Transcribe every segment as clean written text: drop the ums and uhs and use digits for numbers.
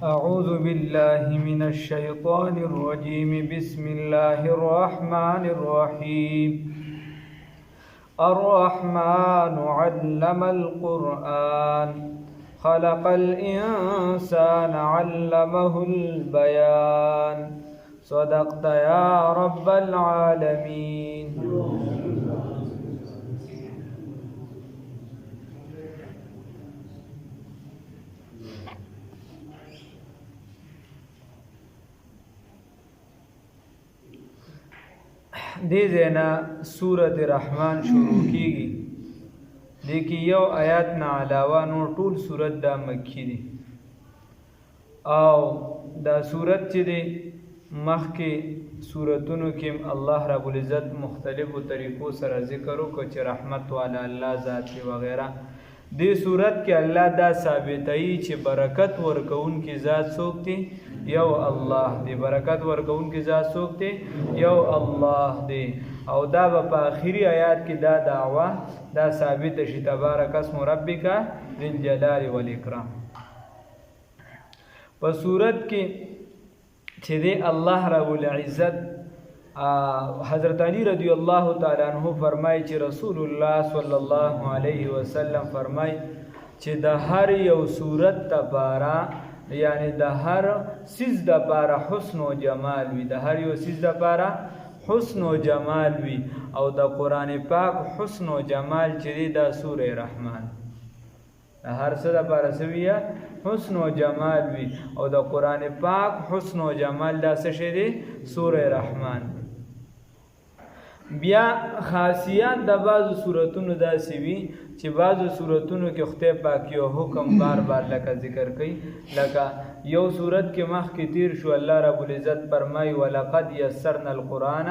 أعوذ بالله من الشيطان الرجيم بسم الله الرحمن الرحيم الرحمن علم القرآن خلق الإنسان علمه البيان صدقت يا رب العالمين. دې ځاینا سورۃ الرحمن شروع کیږي. دې کې یو آیات نه علاوه نور ټول سورۃ دا مکی دي او دا سورۃ چې دی مخکې سورتونو کې الله رب العزت مختلفو طریقو سره ذکر وکړ چې رحمت والا الله ذات دی وغیرہ. دې صورت کې الله دا ثابتوي چې برکت ورکوونکی ذات څوک دی؟ یو الله دی. برکت ورکوونکی ذات څوک دی؟ یو الله دی. او دا په آخري آیات کې دا دعوه دا ثابت شي تبارک اسم ربک ذی الجلال والاکرام. په صورت کې چې دی الله رب العزت حضرت علی رضی الله تعالی عنہ فرمای چې رسول الله صلی الله علیه وسلم فرمای چې د هر یو صورت لپاره یعنی د هر سیز لپاره حسن او جمال وي، د هر یو سیز لپاره حسن او جمال وي. او د قران پاک حسن او جمال چې دی د سوره رحمان د هر څه لپاره سویه حسن او جمال وي. او د قران پاک حسن او جمال دا څه شی دی؟ سوره رحمان. بیا خاصیات د بعضو سورتونو داسې وي چې بعضو سورتونو کې خدای پاک یو حکم بار بار لکه ذکر کوي. لکه یو سورت کې مخکې تیر شو الله رب العزت فرمایي ولقد یسرنا القرآن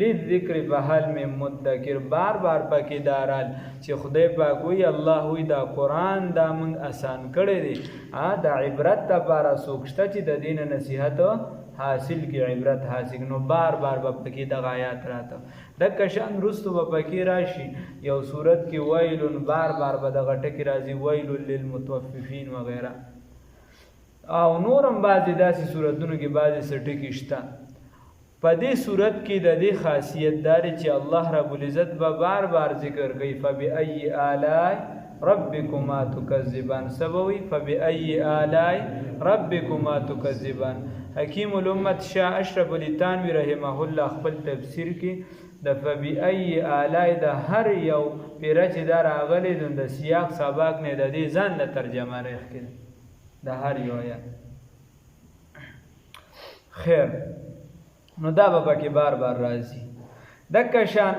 للذکر فهل من مدکر. بار بار پکې دارال چې خدای پاک وایي الله وایي دا قرآن دا موږ آسان کړی دی د عبرت لپاره څوک شته چې د دین نصیحت حاصل کی عبرت حاصل. نو بار بار به پکې دغه آیات راته دغه شان رستو به پکې راشي. یو صورت کې ویل بار بار به دغه ټکی راځي ویل للمطففین وغیرہ. او نورم بعضې داسې صورتونو کې بعضې څه ټکي شته. په دې صورت کې د دې خاصیت داري چې الله رب العزت به بار بار ذکر کوي فبأي آلاء ربکما تکذبان. سبوي فبأي آلاء ربکما تکذبان. حکیم الامت شاه اشرف علی تانوی رحمه الله خپل تفسیر کې د فبأي آلاء د هر یو پیره چې دا راغلی د سیاق سباق نه د دې ځان له ترجمه راخلي د هر یو آیات. خیر نو دا به پکې بار بار راځي. دغه شان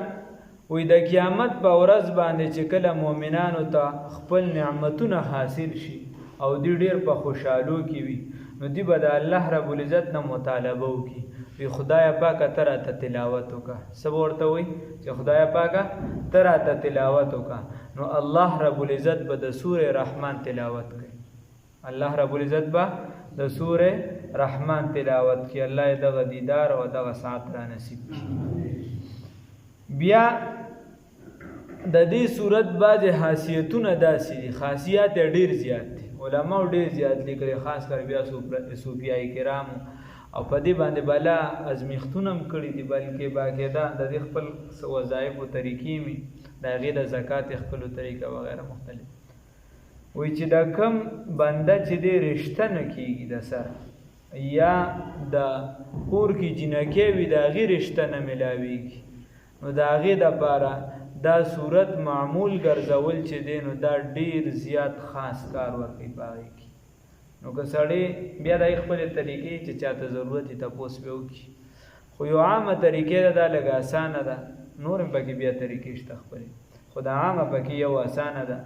وې د قیامت په ورځ باندې چې کله مؤمنانو ته خپل نعمتونه حاصل شي او دی ډیر په خوشحالو کې وي نو دی به د الله رب العزت نه مطالبه وکړي وی خدای پاکه ته راته تلاوت وکړه. څه به ورته وایي چې خدای پاکه ته راته تلاوت وکړه. نو الله رب العزت به د سوره رحمان تلاوت کوي. الله رب العزت به د سوره رحمان تلاوت کوي. الله یې دغه دیدار او دغه ساعت را نصیب کړي. بیا د دې صورت بعضې خاصیتونه داسې دي، خاصیات ډېر زیات دي، علماء ډېر زیات لیکلي، خاص کر بیا صوفیای کرامو او په دې باندې بلا ازمیختونه هم کړي دي، بلکې باقاعده د دې خپل وظایفو طریقې مې د هغې د زکات خپلو طریقه وغیره مختلف وایي چې د کم بنده چې دی رشته نه کېږي د سره یا د کور کې جینکې وي د هغې رشته نه میلاویږي نو د هغې دپاره دا صورت معمول ګرځول چې دی نو دا ډیر زیات خاص کار ورکوي په هغې کې. نو که سړی بیا د خپلې طریقې چې چاته ضرورت یې تپوس پې وکړي خو یو عامه طریقې ده دا لږ اسانه ده. نور هم پکې بیا طریقې شته خپلې خو د عامه پکې یو اسانه ده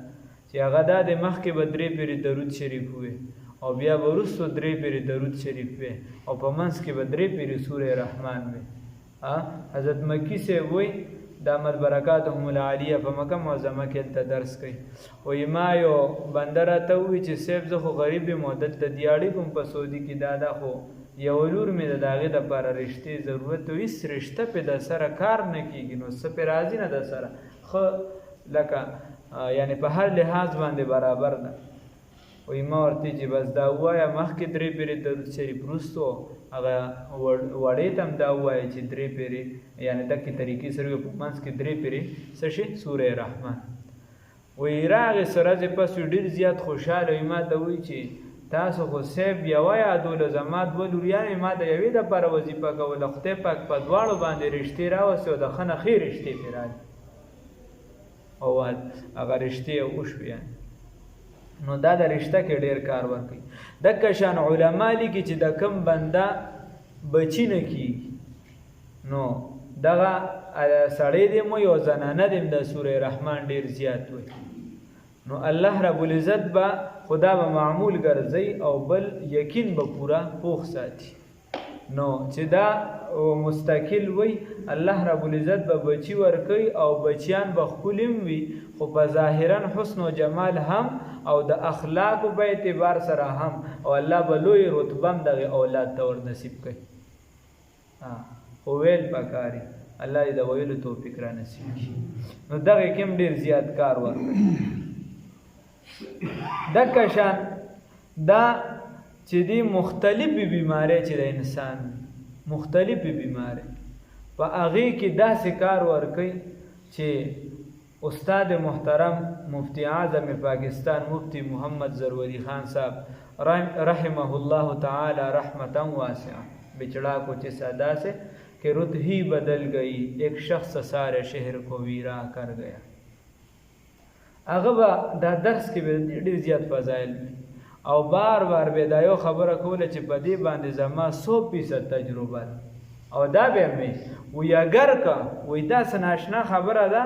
چې هغه دا د مخکې به 3 پیرې درود شریف وي او بیا به وروستو 3 پیرې درود شریف وي او په منځ کې به 3 پیرې سوره رحمان وي. حضرت مکی صاحب وایي دامت برکاتهم العالیه په مکه معظمه کې هلته درس کوي. وایي ما یو بنده راته ووایي چې صاحب زه خو غریب یم او دلته دیاړي کوم په سعودي کې دا خو یو لور مې د هغې دپاره رشتې ضرورت و هېڅ رشته پې د سره کار نه کېږي نو څه پې راځي نه د سره ښه لکه یعنی په هر لحاظ باندې برابر ده. وی ما ورته چې بس دا ووایه مخکې 3 پیرې درود شریف وروستو هغه وړې ته هم دا ووایه چې 3 پیرې یعنې دقې طریقې سره په منځ کې 3 پیرې څه شي سوره رحمان. وی راغې څه ورځې پس ډېر زیات خوشحاله وي ما ته وایي چې تاسو خو صاحب یوه یادوله زما 2 لوریانې ما د یوې دپاره وظیفه کوله خدای پاک په دواړو باندې رشتې راوستې او د ښه نه ښې رشتې پرې راځي او هغه رشتې وشوې یعنې نو دا د رشته کې ډېر کار ورکوي. دکه شان علما لیکي چې د کم بنده بچي نه کېږي نو دغه سړی دی مو یو زنانه دی د سوره رحمان ډېر زیات وي نو الله رب العزت به خدا به معمول ګرځي او بل یقین به پورا پوخ ساتي. نو چې دا مستقل وي الله رب العزت به بچي ورکوي او بچیان به ښکلي وي خو په ظاهرا حسن و جمال هم او د اخلاقو په اعتبار سره هم او الله به لوی رتبه هم دغه اولاد ته ور نصیب کوي. خو ویل پکاري الله دې د ویلو توفیق را نصیب کړي. نو دغه کې هم ډېر زیات کار ورکوي. دغه شان دا چې دی مختلفې بیماری چې د انسان مختلفې بیماری په هغې کې داسې کار ورکوي چې استاد محترم مفتی اعظم پاکستان مفتی محمد ضروری خان صاحب رحمه الله تعالی رحمتا واسعہ بچڑا کچھ سادا سے کہ رت ہی بدل گئی ایک شخص سارے شہر کو ویرا کر گیا. هغه به دا درس کې به ډېر زیات فضایل او بار بار به دا یو خبره کوله چې په دې باندې زما 100% تجربه او دا به مې وی اگر که وی دا څه ناشنا خبره ده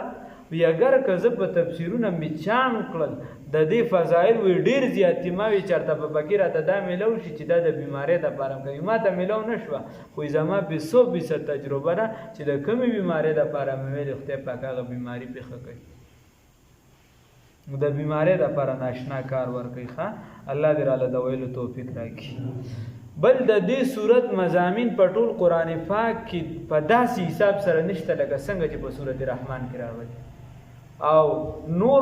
وی اگر که زه په تفسیرونه مې چام کړل د دې فضایل وی ډېر زیاتې ما وی چېرته په پکې راته دا میلو شي چې دا د بیمارۍ دپاره کوي ما ته میلو نه شوه خو زما په 100% تجربه ده چې د کومې بیمارۍ دپاره مې ویلې خدای پاک هغه بیماري پېښه کوي. د بیماری د لپاره ناشنا کار ورکوي. ښه الله دې راله د ویلو توفیق راکړي. بل د دې صورت مضامین په ټول قرآن پاک کې په داسې حساب سره نشته لکه څنګه چې په صورت رحمان کې راغلي او نور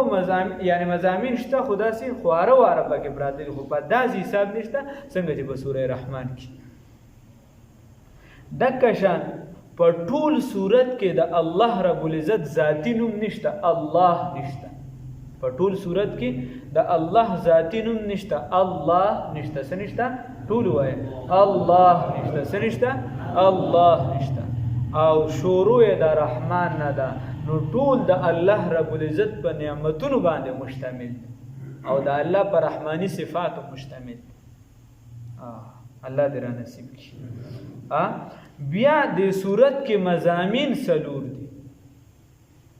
مضامین شته خو داسې خواره واره پکې پراته دي خو په داسې حساب نشته څنګه چې په سوره رحمان کې. دکه شان په ټول صورت کې د الله رب العزت ذاتی نوم نشته الله نشته په ټول صورت کې د الله ذاتی نوم نشته الله نشته څه نشته ټول وایي الله نشته څه نشته الله نشته او شروع د رحمان نه ده نو ټول د الله رب العزت په نعمتونو باندې مشتمل او د الله پر رحمانی صفاتو مشتمل. الله دې را نصیب کړي. بیا د صورت کې مضامین څلور دي.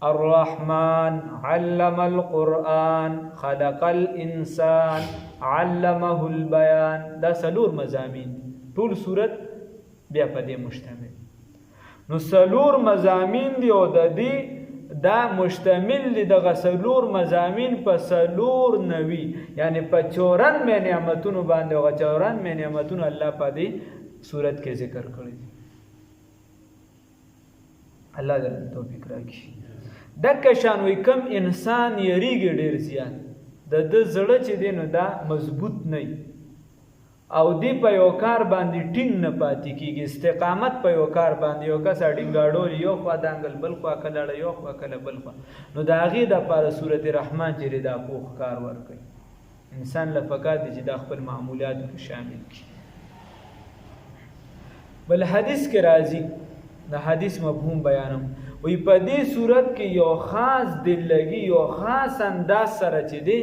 الرحمن علم القرآن خلق الانسان علمه البیان دا څلور مضامین ټول صورت بیا په دې مشتمل. نو څلور مضامین دي او د دې دا مشتمل دي دغه څلور مضامین په څلور نوي یعنی په 94 نعمتونو باندې او 94 نعمتونو الله په دې صورت کې ذکر کړی. الله دې توفیق راکړي. دکه شان وی کم انسان یریږي ډیر زیات د زړه چې دی نو دا مضبوط نه او دی په یو کار باندې ټینګ نه پاتې کیږي استقامت په یو کار باندې یو کس ډینګاډول یو خوا دانګل بل خوا کله یو خوا کله بل خوا نو د هغې دپاره سورت رحمان چې دا پوخ کار ورکوي انسان له پکار دی چې دا خپل معمولاتو کې شامل کړي. بل حدیث کې راځي د حدیث مفهوم بیانم وی په دې صورت کې یو خاص دلګي یو خاص انداز سره چې دی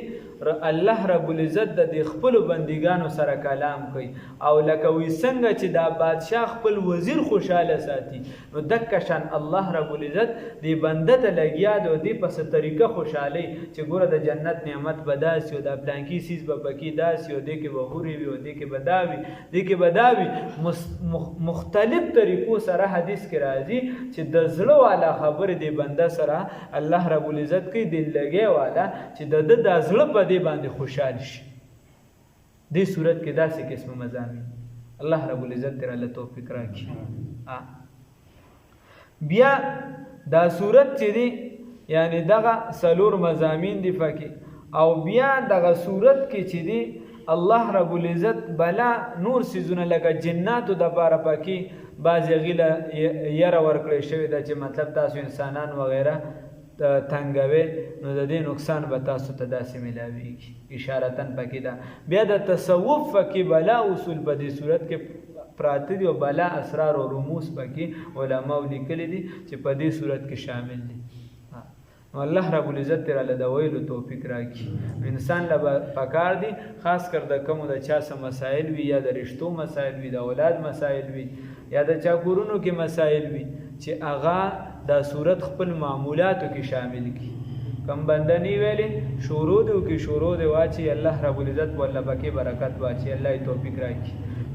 الله رب العزت د خپل بندګانو سره کلام کوي او لکه وی څنګه چې دا بادشاه خپل وزیر خوشاله ساتي نو دکه شان الله رب العزت دی بنده ته لګیا دی دی په څه طریقه خوشالي چې ګوره د جنت نعمت بداسي او د پلانکی سیس به پکې داسي او د کې وغوري وي او د کې بداوي د کې بداوي مختلف طریقو سره حدیث کې راځي چې د زړه والا خبر دی بنده سره الله رب العزت کوي دل لګي والا چې د زړه په دې باندې خوشاله شي. دې صورت کې داسې قسم مضامین الله رب العزت تر الله توفیق راکړي. بیا دا صورت چې دی یعنی دغه څلور مضامین دی پکې او بیا دغه صورت کې چې دی الله رب العزت بلا نور سيزونه لکه جناتو د پاره پکې بعض غیله یره ورکړی شوی دا چې مطلب تاسو انسانان وغیره تنګوي نو د دې نقصان به تاسو ته داسې ملاویږي اشارتن پکې ده. بیا د تصوف پکې بلا اصول په دې صورت کې پراته دي او بلا اسرار او رموز پکې علماء لیکلي دي چې په دې صورت کې شامل دي. نو الله رب العزت تر له د ویلو توفیق راکړي. انسان له پکار دي خاص کر د کوم د چا سم مسائل وي یا د رشتو مسائل وي د اولاد مسائل وي یا د چا کورونو کې مسائل وي چې اغا دا صورت خپل معمولاتو کې شامل کی. کم بندنی ویلې شروع دو کې شروع دی واچي الله رب العزت ولا پکې برکت واچي الله توفیق راکړي.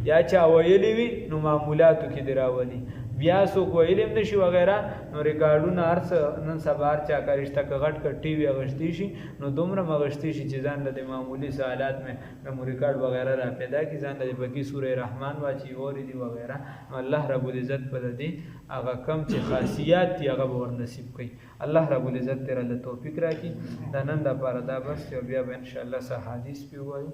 یا چا ویلی وي نو معمولاتو کې دراولي بیا څوک ویلم نشي وغیرہ نو ریکارډونه ارس نن سبا چا کارشته کغټ کټ ټي وي اغشتي شي نو دومره مغشتي شي چې ځان د معمولی سوالات مې میموري کارت وغیرہ را پیدا کی ځان د بکی سوره رحمان واچي اوري دی وغیرہ نو الله رب العزت په دې هغه کم چې خاصیات دی هغه ور نصیب کړي. الله رب العزت تر له توفیق راکړي. د نن د پاره دا بس بیا به ان شاء الله صحادیث پیوایو.